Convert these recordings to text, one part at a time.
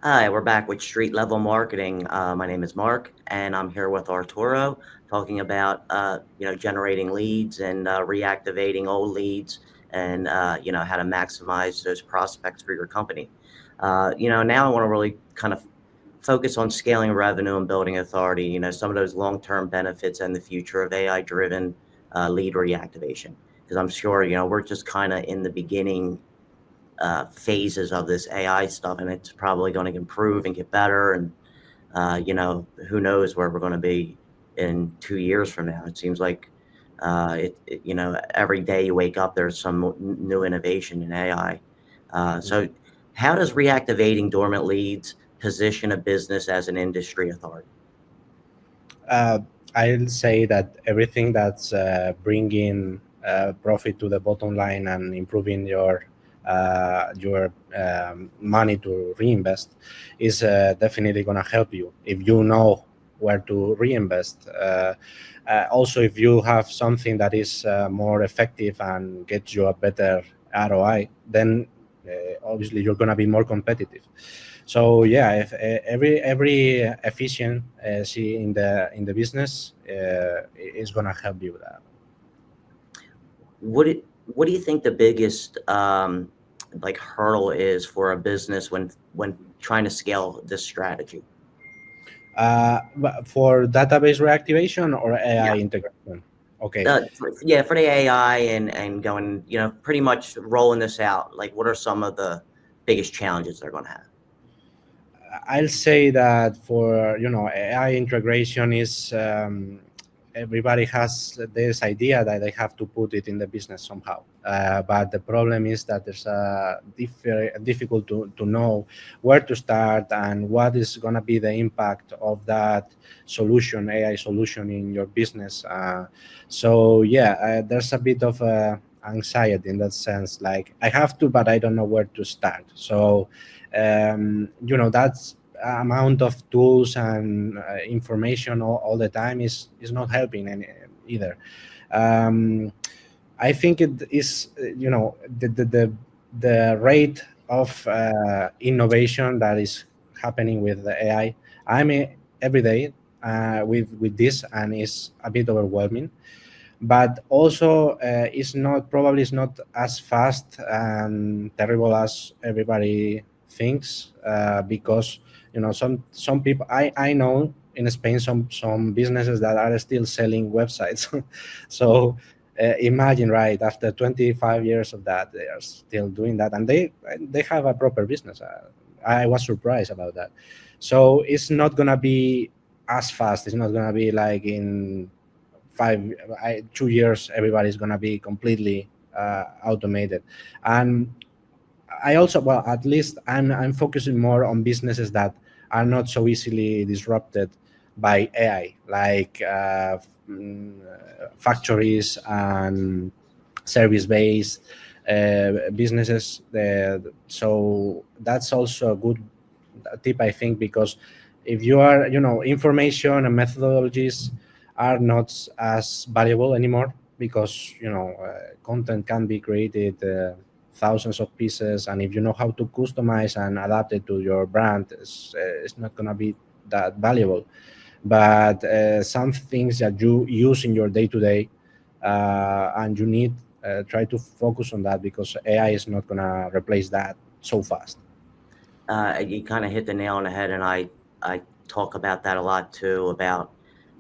Hi, we're back with Street Level Marketing. My name is Mark, and I'm here with Arturo, talking about generating leads and reactivating old leads, and how to maximize those prospects for your company. Now I want to really kind of focus on scaling revenue and building authority. Some of those long-term benefits and the future of AI-driven lead reactivation, because I'm sure we're just kind of in the beginning phases of this AI stuff, and it's probably going to improve and get better. And who knows where we're going to be in 2 years from now? It seems like every day you wake up, there's some new innovation in AI. So, how does reactivating dormant leads position a business as an industry authority? Uh, I'll say that everything that's bringing profit to the bottom line and improving your money to reinvest is definitely going to help you if you know where to reinvest. Also, if you have something that is more effective and gets you a better ROI, then obviously you're going to be more competitive. So yeah, if every efficiency in the business is gonna help you with that. What do you think the biggest like hurdle is for a business when trying to scale this strategy? But for database reactivation or Yeah. AI integration? Okay. Yeah, for the AI and going, pretty much rolling this out, like what are some of the biggest challenges they're going to have? I'll say that for AI integration is everybody has this idea that they have to put it in the business somehow. But the problem is that there's difficult to know where to start and what is going to be the impact of that solution, AI solution in your business. So yeah, there's a bit of anxiety in that sense. Like I have to, but I don't know where to start. So that's amount of tools and information all the time is not helping either. um, I think it is the rate of innovation that is happening with the AI. I mean, every day with this, and it's a bit overwhelming, but also it's not as fast and terrible as everybody thinks, because some people I know in Spain some businesses that are still selling websites. So imagine, right, after 25 years of that, they are still doing that, and they have a proper business. I was surprised about that. So it's not gonna be as fast. It's not gonna be like in 2 years everybody's going to be completely automated. And I also, well, at least I'm focusing more on businesses that are not so easily disrupted by AI, like factories and service based businesses. So that's also a good tip, I think, because if you are, information and methodologies are not as valuable anymore, because content can be created thousands of pieces, and if you know how to customize and adapt it to your brand, it's not going to be that valuable. But some things that you use in your day to day, and you need try to focus on that, because AI is not going to replace that so fast. You kind of hit the nail on the head, and I talk about that a lot too. About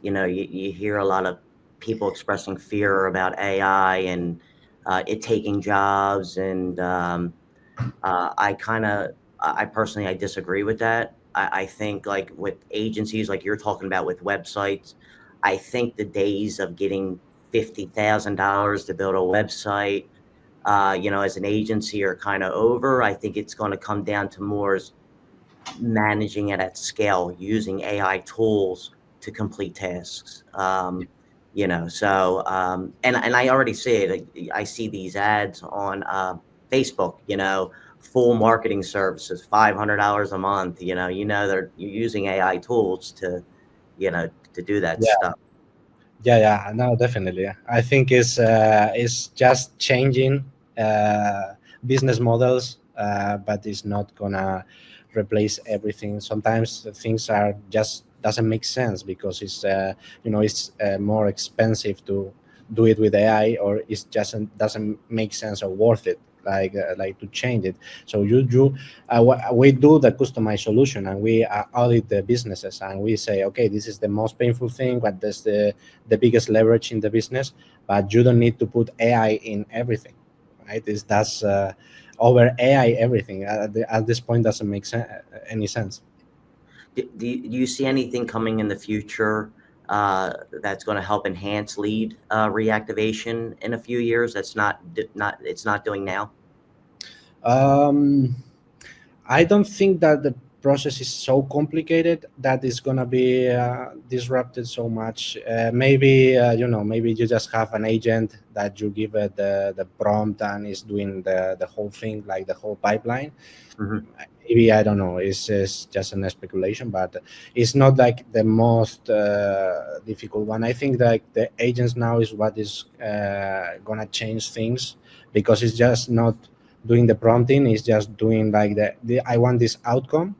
you hear a lot of people expressing fear about AI and it taking jobs, and I personally I disagree with that. I think like with agencies, like you're talking about with websites, I think the days of getting $50,000 to build a website, as an agency are kind of over. I think it's going to come down to more managing it at scale using AI tools to complete tasks. And I already see it. I see these ads on Facebook. Full marketing services, $500 a month. You're using AI tools to do that Yeah, stuff. yeah, no, definitely. I think it's just changing business models, but it's not gonna replace everything. Sometimes the things are just doesn't make sense because it's it's more expensive to do it with AI, or it just doesn't make sense or worth it, like to change it. So we do the customized solution, and we audit the businesses, and we say, okay, this is the most painful thing, but that's the biggest leverage in the business. But you don't need to put AI in everything, right? Is that's over AI everything at this point doesn't make any sense. Do you see anything coming in the future that's going to help enhance lead reactivation in a few years that's not it's not doing now? Um, I don't think that the process is so complicated that it's gonna be disrupted so much. Maybe maybe you just have an agent that you give it the prompt and is doing the whole thing, like the whole pipeline. Hmm. Maybe I don't know. It's just an speculation, but it's not like the most difficult one. I think that the agents now is what is gonna change things, because it's just not doing the prompting. It's just doing like the I want this outcome,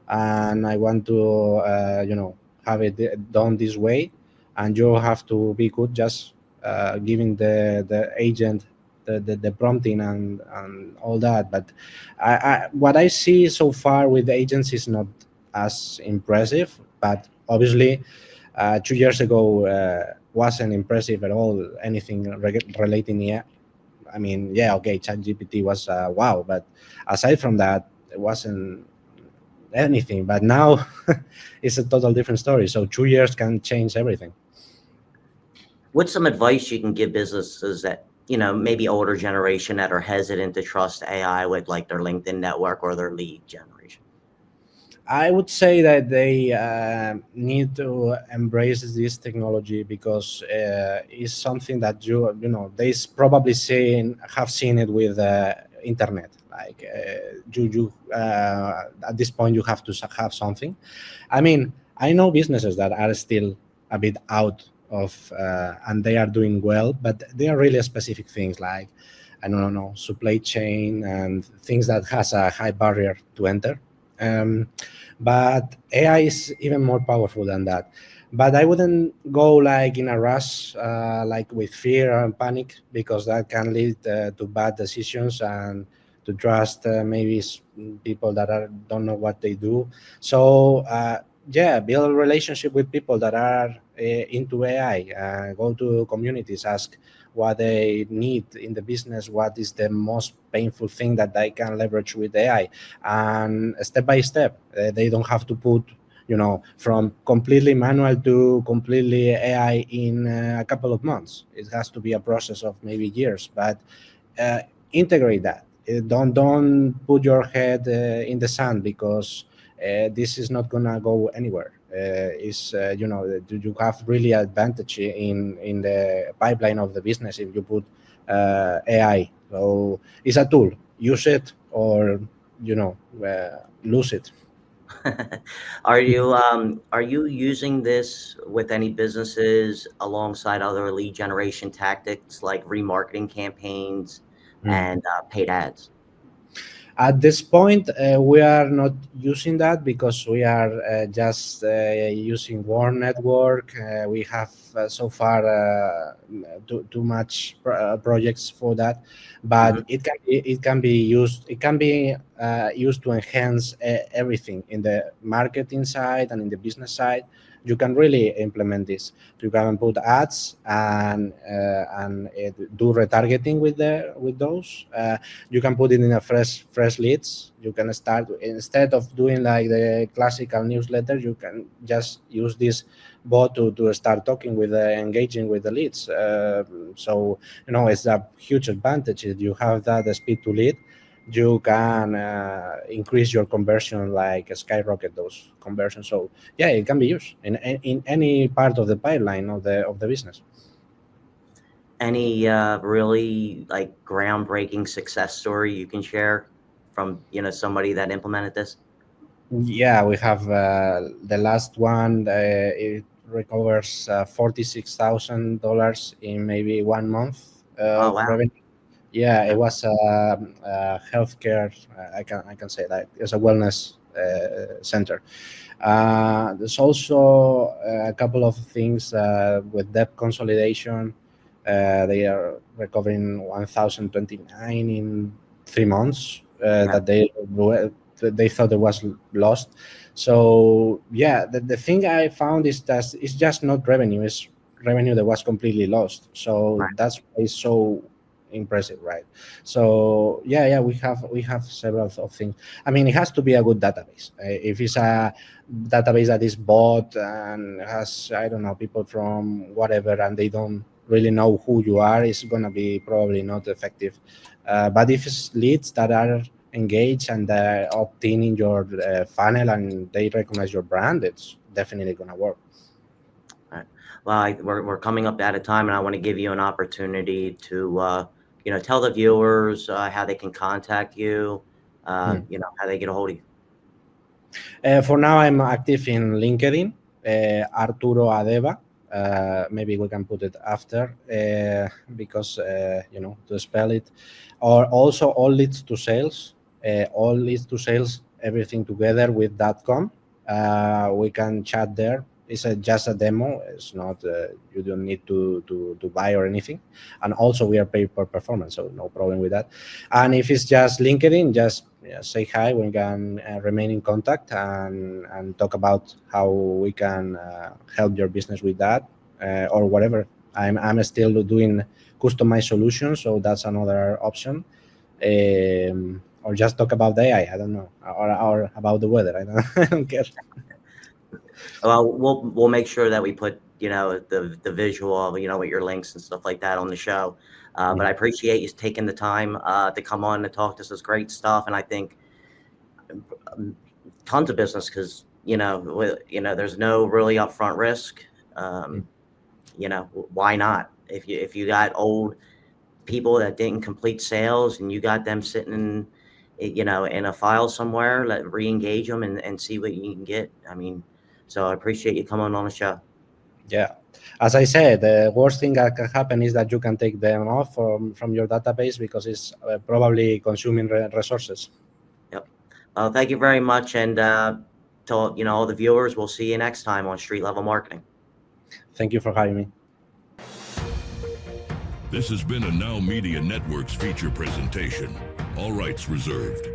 and I want to have it done this way, and you have to be good just giving the agent the prompting and all that. But what I see so far with the agents is not as impressive. But obviously, 2 years ago wasn't impressive at all. Anything relating here. I mean, yeah, okay, ChatGPT was wow, but aside from that, it wasn't anything. But now it's a total different story. So 2 years can change everything. What's some advice you can give businesses that, maybe older generation that are hesitant to trust AI with like their LinkedIn network or their lead generation? I would say that they need to embrace this technology, because it's something that they probably have seen it with internet. Like at this point you have to have something. I mean, I know businesses that are still a bit out of, and they are doing well, but they are really specific things, like I don't know, supply chain and things that has a high barrier to enter. Um, but AI is even more powerful than that. But I wouldn't go like in a rush, like with fear and panic, because that can lead to bad decisions and to trust maybe people that don't know what they do. So yeah, build a relationship with people that are into AI. Go to communities, ask what they need in the business, what is the most painful thing that they can leverage with AI, and step by step. They don't have to put from completely manual to completely AI in a couple of months. It has to be a process of maybe years, but uh, integrate that. Don't put your head in the sand, because this is not gonna go anywhere. Is you have really advantage in the pipeline of the business if you put AI. So it's a tool. Use it, or lose it. Are you using this with any businesses alongside other lead generation tactics like remarketing campaigns Mm. and paid ads? At this point, we are not using that, because we are just using Warm Network. We have so far too much projects for that, but Mhm. it can be used. It can be used to enhance everything in the marketing side and in the business side. You can really implement this. You can put ads and do retargeting with those. You can put it in a fresh leads. You can start, instead of doing like the classical newsletter, you can just use this bot to start talking with engaging with the leads. So it's a huge advantage. If you have that speed to lead, you can increase your conversion, like skyrocket those conversions. So yeah, it can be used in any part of the pipeline of the business. Any really like groundbreaking success story you can share from somebody that implemented this? Yeah, we have the last one. It recovers $46,000 in maybe 1 month Oh, of wow. revenue. Yeah, it Yeah. was healthcare. I can say that it's a wellness center. There's also a couple of things with debt consolidation. They are recovering 1,029 in 3 months Yeah, that they thought it was lost. So yeah, the thing I found is that it's just not revenue; it's revenue that was completely lost. So right. that's why it's so impressive, right? So yeah, we have several of things. I mean, it has to be a good database. If it's a database that is bought and has, I don't know, people from whatever, and they don't really know who you are, it's gonna be probably not effective. But if it's leads that are engaged and opt in your funnel and they recognize your brand, it's definitely gonna work. Right. Well, we're coming up out of time, and I want to give you an opportunity to, tell the viewers how they can contact you, Hmm. how they get a hold of you. For now, I'm active in LinkedIn, Arturo Adeva. Maybe we can put it after because to spell it. Or also all leads to sales, all leads to sales, everything together with .com. We can chat there. It's just a demo. It's not. You don't need to buy or anything. And also we are paid per performance, so no problem with that. And if it's just LinkedIn, just say hi. We can remain in contact and talk about how we can help your business with that or whatever. I'm still doing customized solutions, so that's another option. Or just talk about the AI. I don't know, or about the weather. I don't, I don't care. Well, we'll make sure that we put the visual of with your links and stuff like that on the show. But Yeah, I appreciate you taking the time to come on and talk to us. This great stuff, and I think um, tons of business because there's no really upfront risk. mm, Why not? If you got old people that didn't complete sales and you got them sitting in a file somewhere, let re-engage them and see what you can get. I mean, so I appreciate you coming on the show. yeah. As I said, the worst thing that can happen is that you can take them off from your database because it's probably consuming resources. Yep. Thank you very much. And to all the viewers, we'll see you next time on Street Level Marketing. Thank you for having me. This has been a Now Media Networks feature presentation. All rights reserved.